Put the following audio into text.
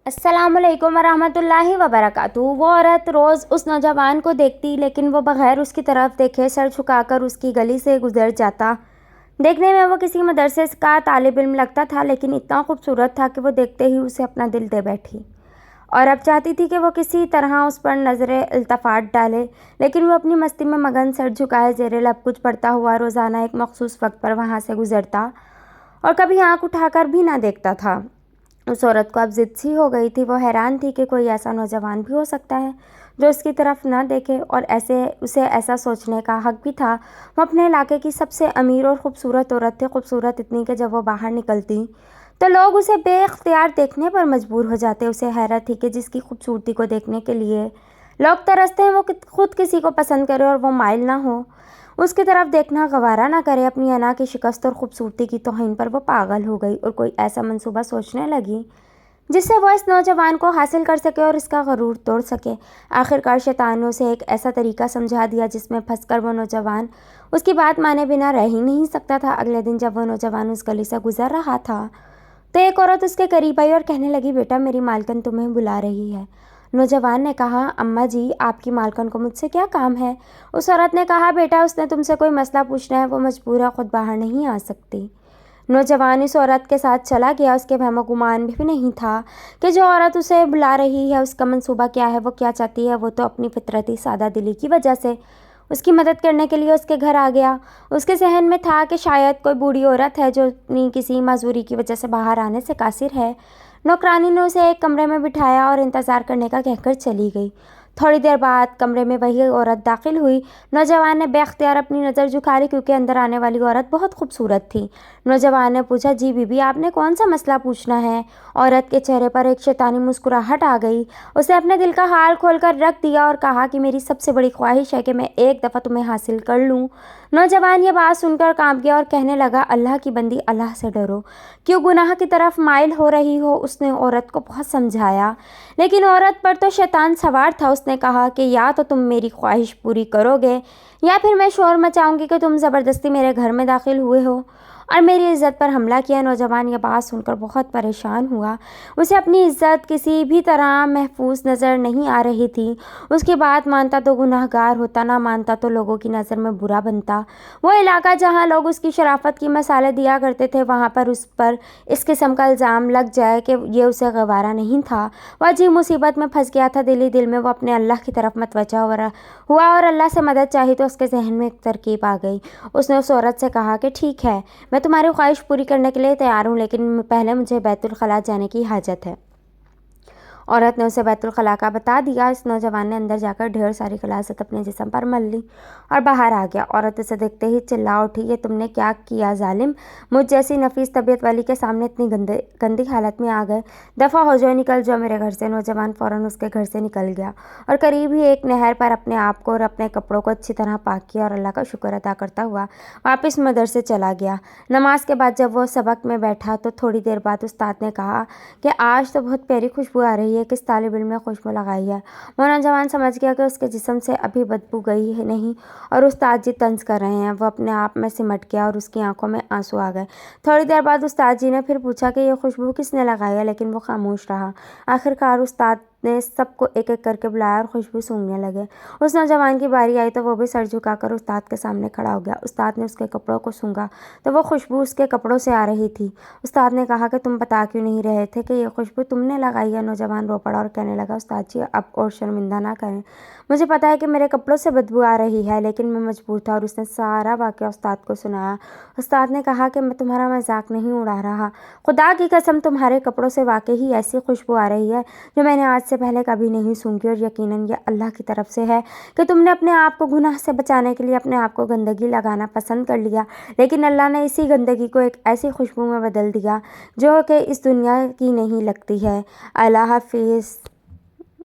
السلام علیکم ورحمۃ اللہ وبرکاتہ۔ وہ عورت روز اس نوجوان کو دیکھتی لیکن وہ بغیر اس کی طرف دیکھے سر جھکا کر اس کی گلی سے گزر جاتا۔ دیکھنے میں وہ کسی مدرسے کا طالب علم لگتا تھا لیکن اتنا خوبصورت تھا کہ وہ دیکھتے ہی اسے اپنا دل دے بیٹھی، اور اب چاہتی تھی کہ وہ کسی طرح اس پر نظر التفات ڈالے، لیکن وہ اپنی مستی میں مگن سر جھکائے زیر لب کچھ پڑھتا ہوا روزانہ ایک مخصوص وقت پر وہاں سے گزرتا اور کبھی آنکھ اٹھا کر بھی نہ دیکھتا تھا۔ اس عورت کو اب ضد سی ہو گئی تھی۔ وہ حیران تھی کہ کوئی ایسا نوجوان بھی ہو سکتا ہے جو اس کی طرف نہ دیکھے، اور اسے ایسا سوچنے کا حق بھی تھا۔ وہ اپنے علاقے کی سب سے امیر اور خوبصورت عورت تھی، خوبصورت اتنی کہ جب وہ باہر نکلتی تو لوگ اسے بے اختیار دیکھنے پر مجبور ہو جاتے۔ اسے حیرت تھی کہ جس کی خوبصورتی کو دیکھنے کے لیے لوگ ترستے ہیں وہ خود کسی کو پسند کرے اور وہ مائل نہ ہو، اس کی طرف دیکھنا گوارا نہ کرے۔ اپنی انا کی شکست اور خوبصورتی کی توہین پر وہ پاگل ہو گئی اور کوئی ایسا منصوبہ سوچنے لگی جس سے وہ اس نوجوان کو حاصل کر سکے اور اس کا غرور توڑ سکے۔ آخرکار شیطان نے اسے ایک ایسا طریقہ سمجھا دیا جس میں پھنس کر وہ نوجوان اس کی بات مانے بنا رہ ہی نہیں سکتا تھا۔ اگلے دن جب وہ نوجوان اس گلی سے گزر رہا تھا تو ایک عورت اس کے قریب آئی اور کہنے لگی، بیٹا میری مالکن تمہیں بلا رہی ہے۔ نوجوان نے کہا، اماں جی آپ کی مالکن کو مجھ سے کیا کام ہے؟ اس عورت نے کہا، بیٹا اس نے تم سے کوئی مسئلہ پوچھنا ہے، وہ مجبور ہے، خود باہر نہیں آ سکتی۔ نوجوان اس عورت کے ساتھ چلا گیا۔ اس کے وہم و گمان بھی نہیں تھا کہ جو عورت اسے بلا رہی ہے اس کا منصوبہ کیا ہے، وہ کیا چاہتی ہے۔ وہ تو اپنی فطرتی سادہ دلی کی وجہ سے اس کی مدد کرنے کے لیے اس کے گھر آ گیا۔ اس کے ذہن میں تھا کہ شاید کوئی بوڑھی عورت ہے جو اپنی کسی معذوری کی وجہ سے باہر آنے سے قاصر ہے۔ نوکرانی نے اسے ایک کمرے میں بٹھایا اور انتظار کرنے کا کہہ کر چلی گئی۔ تھوڑی دیر بعد کمرے میں وہی عورت داخل ہوئی۔ نوجوان نے بے اختیار اپنی نظر جھکا لی کیونکہ اندر آنے والی عورت بہت خوبصورت تھی۔ نوجوان نے پوچھا، جی بی بی آپ نے کون سا مسئلہ پوچھنا ہے؟ عورت کے چہرے پر ایک شیطانی مسکراہٹ آ گئی۔ اس نے اپنے دل کا حال کھول کر رکھ دیا اور کہا کہ میری سب سے بڑی خواہش ہے کہ میں ایک دفعہ تمہیں حاصل کر لوں۔ نوجوان یہ بات سن کر کانپ گیا اور کہنے لگا، اللہ کی بندی اللہ سے ڈرو، کیوں گناہ کی طرف مائل ہو رہی ہو؟ اس نے عورت کو بہت سمجھایا لیکن عورت پر تو شیطان سوار تھا۔ اس نے کہا کہ یا تو تم میری خواہش پوری کرو گے یا پھر میں شور مچاؤں گی کہ تم زبردستی میرے گھر میں داخل ہوئے ہو اور میری عزت پر حملہ کیا۔ نوجوان یہ بات سن کر بہت پریشان ہوا۔ اسے اپنی عزت کسی بھی طرح محفوظ نظر نہیں آ رہی تھی۔ اس کی بات مانتا تو گناہ گار ہوتا، نہ مانتا تو لوگوں کی نظر میں برا بنتا۔ وہ علاقہ جہاں لوگ اس کی شرافت کی مثالیں دیا کرتے تھے وہاں پر اس قسم کا الزام لگ جائے کہ یہ اسے گوارا نہیں تھا۔ وہ عجیب مصیبت میں پھنس گیا تھا۔ دل ہی دل میں وہ اپنے اللہ کی طرف متوجہ ہوا اور اللہ سے مدد چاہی تو اس کے ذہن میں ایک ترکیب آ گئی۔ اس نے اس عورت سے کہا کہ ٹھیک ہے، میں تمہاری خواہش پوری کرنے کے لیے تیار ہوں، لیکن پہلے مجھے بیت الخلاء جانے کی حاجت ہے۔ عورت نے اسے بیت الخلاء کا بتا دیا۔ اس نوجوان نے اندر جا کر ڈھیر ساری غلاظت اپنے جسم پر مل لی اور باہر آ گیا۔ عورت اسے دیکھتے ہی چلا اٹھی، یہ تم نے کیا کیا ظالم؟ مجھ جیسی نفیس طبیعت والی کے سامنے اتنی گندی حالت میں آ گئے، دفع ہو جاؤ، نکل جاؤ میرے گھر سے۔ نوجوان فوراً اس کے گھر سے نکل گیا اور قریب ہی ایک نہر پر اپنے آپ کو اور اپنے کپڑوں کو اچھی طرح پاک کیا اور اللہ کا شکر ادا کرتا ہوا واپس مدرسے چلا گیا۔ نماز کے بعد جب وہ سبق میں بیٹھا تو تھوڑی دیر بعد استاد نے کہا کہ آج تو بہت پیاری خوشبو آ رہی ہے، کس طالب علم نے خوشبو لگائی ہے؟ وہ نوجوان سمجھ گیا کہ اس کے جسم سے ابھی بدبو گئی نہیں اور استاد جی طنز کر رہے ہیں۔ وہ اپنے آپ میں سمٹ گیا اور اس کی آنکھوں میں آنسو آ گئے۔ تھوڑی دیر بعد استاد جی نے پھر پوچھا کہ یہ خوشبو کس نے لگائی ہے، لیکن وہ خاموش رہا۔ آخرکار استاد نے سب کو ایک ایک کر کے بلایا اور خوشبو سونگھنے لگے۔ اس نوجوان کی باری آئی تو وہ بھی سر جھکا کر استاد کے سامنے کھڑا ہو گیا۔ استاد نے اس کے کپڑوں کو سونگھا تو وہ خوشبو اس کے کپڑوں سے آ رہی تھی۔ استاد نے کہا کہ تم بتا کیوں نہیں رہے تھے کہ یہ خوشبو تم نے لگائی ہے؟ نوجوان رو پڑا اور کہنے لگا، استاد جی اب اور شرمندہ نہ کریں، مجھے پتا ہے کہ میرے کپڑوں سے بدبو آ رہی ہے لیکن میں مجبور تھا۔ اور اس نے سارا واقعہ استاد کو سنایا۔ استاد نے کہا کہ میں تمہارا مذاق نہیں اڑا رہا، خدا کی قسم تمہارے کپڑوں سے واقعی ایسی خوشبو آ رہی ہے جو میں نے آج سے پہلے کبھی نہیں سونگھی، اور یقیناً یہ اللہ کی طرف سے ہے کہ تم نے اپنے آپ کو گناہ سے بچانے کے لیے اپنے آپ کو گندگی لگانا پسند کر لیا، لیکن اللہ نے اسی گندگی کو ایک ایسی خوشبو میں بدل دیا جو کہ اس دنیا کی نہیں لگتی ہے۔ اللہ حافظ۔